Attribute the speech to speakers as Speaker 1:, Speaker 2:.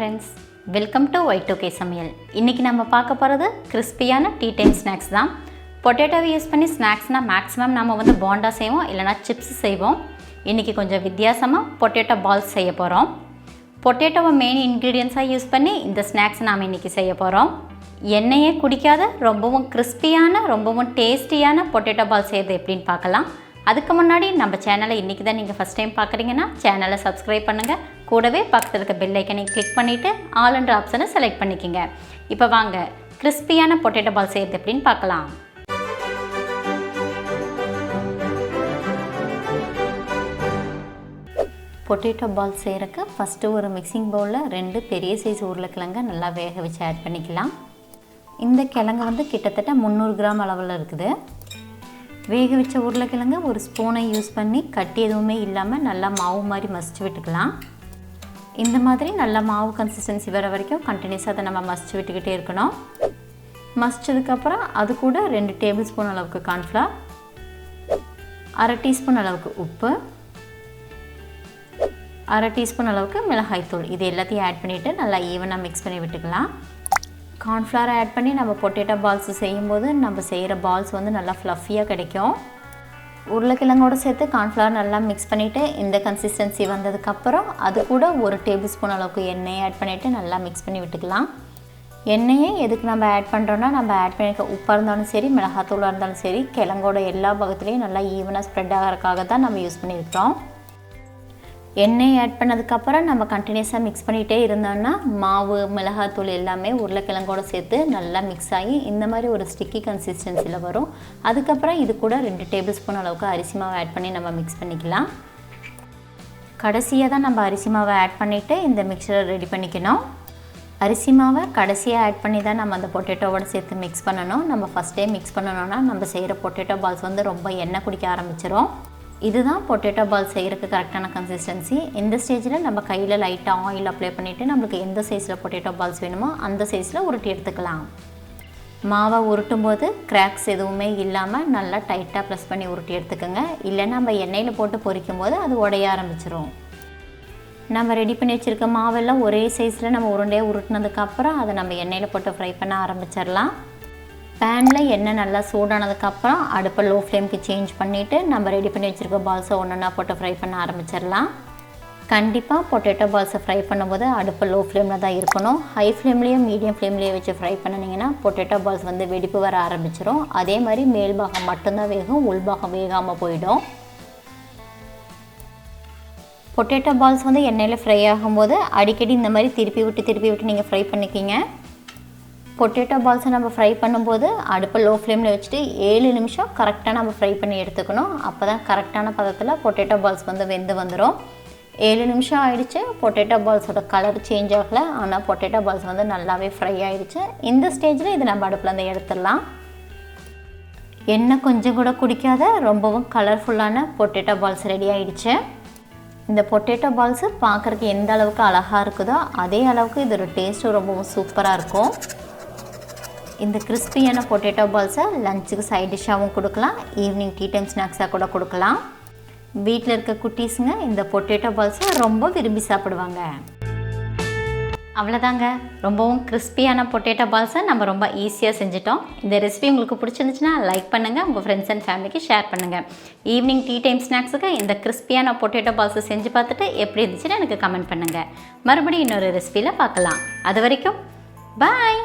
Speaker 1: friends, welcome to Y2K Samayal. இன்னைக்கு நம்ம பார்க்க போறது கிறிஸ்பியான டீ டைம் ஸ்நாக்ஸ் தான். பொட்டேட்டோவை யூஸ் பண்ணி ஸ்நாக்ஸ்னா மேக்ஸிமம் நம்ம வந்து போண்டா செய்வோம் இல்லனா சிப்ஸ் செய்வோம். இன்னைக்கு கொஞ்சம் வித்தியாசமா பொட்டேட்டோ பால்ஸ் செய்ய போறோம். பொட்டேட்டோவை மெயின் இன்கிரிடியன்ட்ஸா யூஸ் பண்ணி இந்த ஸ்நாக்ஸ் நாம இன்னைக்கு செய்ய போறோம். எண்ணெயே குடிக்காத ரொம்பவும் கிறிஸ்பியான ரொம்பவும் டேஸ்டியான பொட்டேட்டோ பால்ஸ் செய்யறது எப்படின்னு பார்க்கலாம். அதுக்கு முன்னாடி நம்ம சேனலை இன்றைக்கி தான் நீங்கள் ஃபஸ்ட் டைம் பார்க்குறீங்கன்னா சேனலை சப்ஸ்கிரைப் பண்ணுங்கள். கூடவே பக்கத்தில் இருக்க பெல் ஐக்கனை கிளிக் பண்ணிவிட்டு ஆல் என்ற ஆப்ஷனை செலக்ட் பண்ணிக்கோங்க. இப்போ வாங்க கிறிஸ்பியான பொட்டேட்டோ பால் செய்கிறது எப்படின்னு பார்க்கலாம். பொட்டேட்டோ பால் செய்கிறக்கு ஃபஸ்ட்டு ஒரு மிக்சிங் பவுலில் 2 பெரிய சைஸ் உருளைக்கிழங்கை நல்லா வேக வச்சு ஆட் பண்ணிக்கலாம். இந்த கிழங்கு வந்து கிட்டத்தட்ட 300 கிராம் அளவில் இருக்குது. வேக வச்ச உருளைக்கிழங்கு ஒரு ஸ்பூனை யூஸ் பண்ணி கட்டி எதுவுமே இல்லாமல் நல்லா மாவு மாதிரி மசிச்சு விட்டுக்கலாம். இந்த மாதிரி நல்லா மாவு கன்சிஸ்டன்சி வர வரைக்கும் கண்டினியூஸாக அதை நம்ம மசிச்சு விட்டுக்கிட்டே இருக்கணும். மசிச்சதுக்கப்புறம் அது கூட 2 டேபிள் ஸ்பூன் அளவுக்கு கார்ன்ஃப்ளவர், 1/2 டீஸ்பூன் அளவுக்கு உப்பு, 1/2 டீஸ்பூன் அளவுக்கு மிளகாய்த்தூள், இது எல்லாத்தையும் ஆட் பண்ணிவிட்டு நல்லா ஈவனாக மிக்ஸ் பண்ணி விட்டுக்கலாம். கார்ன்ஃப்ளவரை ஆட் பண்ணி நம்ம பொட்டேட்டோ பால்ஸ் செய்யும்போது நம்ம செய்கிற பால்ஸ் வந்து நல்லா ஃப்ளஃபியாக கிடைக்கும். உருளைக்கிழங்கோடு சேர்த்து கார்ன்ஃப்ளவர் நல்லா மிக்ஸ் பண்ணிவிட்டு இந்த கன்சிஸ்டன்சி வந்ததுக்கப்புறம் அது கூட 1 டேபிள் ஸ்பூன் அளவுக்கு எண்ணெயை ஆட் பண்ணிவிட்டு நல்லா மிக்ஸ் பண்ணி விட்டுக்கலாம். எண்ணெயை எதுக்கு நம்ம ஆட் பண்ணுறோன்னா நம்ம ஆட் பண்ணிக்க உப்பாக இருந்தாலும் சரி மிளகாத்தூளாக இருந்தாலும் சரி கிழங்கோட எல்லா பக்கத்துலேயும் நல்லா ஈவனாக ஸ்ப்ரெட் ஆகிறதுக்காக தான் நம்ம யூஸ் பண்ணியிருக்கிறோம். எண்ணெய் ஆட் பண்ணதுக்கப்புறம் நம்ம கண்டினியூஸாக மிக்ஸ் பண்ணிகிட்டே இருந்தோம்னா மாவு மிளகாத்தூள் எல்லாமே உருளைக்கிழங்கோடு சேர்த்து நல்லா மிக்ஸ் ஆகி இந்த மாதிரி ஒரு ஸ்டிக்கி கன்சிஸ்டன்சியில் வரும். அதுக்கப்புறம் இது கூட 2 டேபிள் ஸ்பூன் அளவுக்கு அரிசி மாவை ஆட் பண்ணி நம்ம மிக்ஸ் பண்ணிக்கலாம். கடைசியாக தான் நம்ம அரிசி மாவை ஆட் பண்ணிவிட்டு இந்த மிக்சரை ரெடி பண்ணிக்கணும். அரிசி மாவை கடைசியாக ஆட் பண்ணி தான் நம்ம அந்த பொட்டேட்டோவோட சேர்த்து மிக்ஸ் பண்ணணும். நம்ம ஃபஸ்ட்டே மிக்ஸ் பண்ணணும்னா நம்ம செய்கிற பொட்டேட்டோ பால்ஸ் வந்து ரொம்ப எண்ணெய் குடிக்க ஆரம்பிச்சிடும். இதுதான் பொட்டேட்டோ பால் செய்கிறதுக்கு கரெக்டான கன்சிஸ்டன்சி. இந்த ஸ்டேஜில் நம்ம கையில் லைட்டாக ஆயில் அப்ளை பண்ணிவிட்டு நம்மளுக்கு எந்த சைஸில் பொட்டேட்டோ பால்ஸ் வேணுமோ அந்த சைஸில் உருட்டி எடுத்துக்கலாம். மாவை உருட்டும் போது கிராக்ஸ் எதுவுமே இல்லாமல் நல்லா டைட்டாக ப்ரெஸ் பண்ணி உருட்டி எடுத்துக்கோங்க. இல்லைன்னா நம்ம எண்ணெயில் போட்டு பொரிக்கும் போது அது உடைய ஆரம்பிச்சிடும். நம்ம ரெடி பண்ணி வச்சுருக்க மாவெல்லாம் ஒரே சைஸில் நம்ம உருண்டையாக உருட்டினதுக்கப்புறம் அதை நம்ம எண்ணெயில் போட்டு ஃப்ரை பண்ண ஆரம்பிச்சிடலாம். பேனில் எண்ணெய் நல்லா சூடானதுக்கப்புறம் அடுப்பை லோ ஃப்ளேமுக்கு சேஞ்ச் பண்ணிவிட்டு நம்ம ரெடி பண்ணி வச்சுருக்க பால்ஸை ஒன்றா போட்டு ஃப்ரை பண்ண ஆரம்பிச்சிடலாம். கண்டிப்பாக பொட்டேட்டோ பால்ஸை ஃப்ரை பண்ணும்போது அடுப்பை லோ ஃப்ளேமில் தான் இருக்கணும். ஹை ஃப்ளேம்லேயும் மீடியம் ஃப்ளேம்லேயே வச்சு ஃப்ரை பண்ணிங்கன்னா பொட்டேட்டோ பால்ஸ் வந்து வெடிப்பு வர ஆரம்பிச்சிடும். அதே மாதிரி மேல் பாகம் மட்டும்தான் வேகும், உள்பாகம் வேகாமல் போயிடும். பொட்டேட்டோ பால்ஸ் வந்து எண்ணெயில் ஃப்ரை ஆகும்போது அடிக்கடி இந்த மாதிரி திருப்பி விட்டு நீங்கள் ஃப்ரை பண்ணிக்கிங்க. பொட்டேட்டோ பால்ஸை நம்ம ஃப்ரை பண்ணும்போது அடுப்பை லோ ஃப்ளேமில் வச்சுட்டு 7 நிமிஷம் கரெக்டாக நம்ம ஃப்ரை பண்ணி எடுத்துக்கணும். அப்போ தான் கரெக்டான பதத்தில் பொட்டேட்டோ பால்ஸ் வந்து வெந்து வந்துடும். 7 நிமிஷம் ஆகிடுச்சு. பொட்டேட்டோ பால்ஸோட கலர் சேஞ்ச் ஆகலை, ஆனால் பொட்டேட்டோ பால்ஸ் வந்து நல்லாவே ஃப்ரை ஆகிடுச்சு. இந்த ஸ்டேஜில் இது நம்ம அடுப்பில் வந்து எடுத்துடலாம். எண்ணெய் கொஞ்சம் கூட குடிக்காத ரொம்பவும் கலர்ஃபுல்லான பொட்டேட்டோ பால்ஸ் ரெடி ஆகிடுச்சு. இந்த பொட்டேட்டோ பால்ஸு பார்க்குறதுக்கு எந்த அளவுக்கு அழகாக இருக்குதோ அதே அளவுக்கு இதோட டேஸ்ட்டும் ரொம்பவும் சூப்பராக இருக்கும். இந்த கிறிஸ்பியான பொட்டேட்டோ பால்ஸை லஞ்சுக்கு சைட் டிஷ்ஷாகவும் கொடுக்கலாம், ஈவினிங் டீ டைம் ஸ்நாக்ஸாக கூட கொடுக்கலாம். வீட்டில் இருக்க குட்டீஸுங்க இந்த பொட்டேட்டோ பால்ஸை ரொம்ப விரும்பி சாப்பிடுவாங்க. அவ்வளோதாங்க, ரொம்பவும் கிறிஸ்பியான பொட்டேட்டோ பால்ஸை நம்ம ரொம்ப ஈஸியாக செஞ்சிட்டோம். இந்த ரெசிபி உங்களுக்கு பிடிச்சிருந்துச்சுன்னா லைக் பண்ணுங்கள், உங்கள் ஃப்ரெண்ட்ஸ் அண்ட் ஃபேமிலிக்கு ஷேர் பண்ணுங்கள். ஈவினிங் டீ டைம் ஸ்நாக்ஸுக்கு இந்த கிறிஸ்பியான பொட்டேட்டோ பால்ஸை செஞ்சு பார்த்துட்டு எப்படி இருந்துச்சுன்னு எனக்கு கமெண்ட் பண்ணுங்கள். மறுபடியும் இன்னொரு ரெசிபியில் பார்க்கலாம். அது வரைக்கும் பாய்.